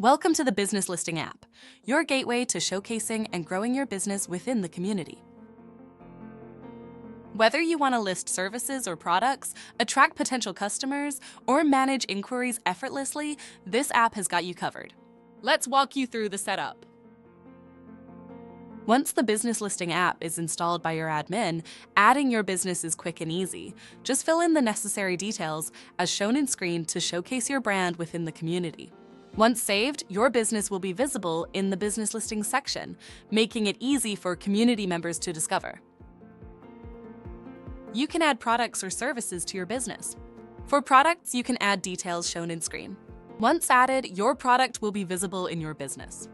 Welcome to the Business Listing app, your gateway to showcasing and growing your business within the community. Whether you want to list services or products, attract potential customers, or manage inquiries effortlessly, this app has got you covered. Let's walk you through the setup. Once the Business Listing app is installed by your admin, adding your business is quick and easy. Just fill in the necessary details as shown in screen to showcase your brand within the community. Once saved, your business will be visible in the Business Listings section, making it easy for community members to discover. You can add products or services to your business. For products, you can add details shown in screen. Once added, your product will be visible in your business.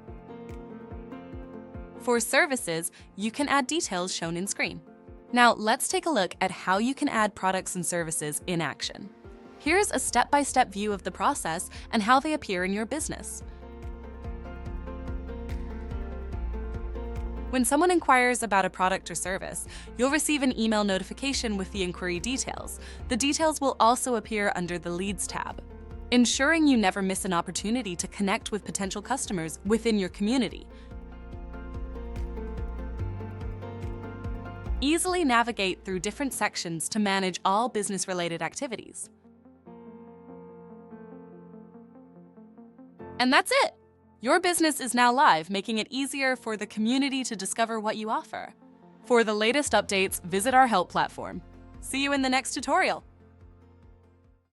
For services, you can add details shown in screen. Now, let's take a look at how you can add products and services in action. Here's a step-by-step view of the process and how they appear in your business. When someone inquires about a product or service, you'll receive an email notification with the inquiry details. The details will also appear under the Leads tab, ensuring you never miss an opportunity to connect with potential customers within your community. Easily navigate through different sections to manage all business-related activities. And that's it! Your business is now live, making it easier for the community to discover what you offer. For the latest updates, visit our help platform. See you in the next tutorial!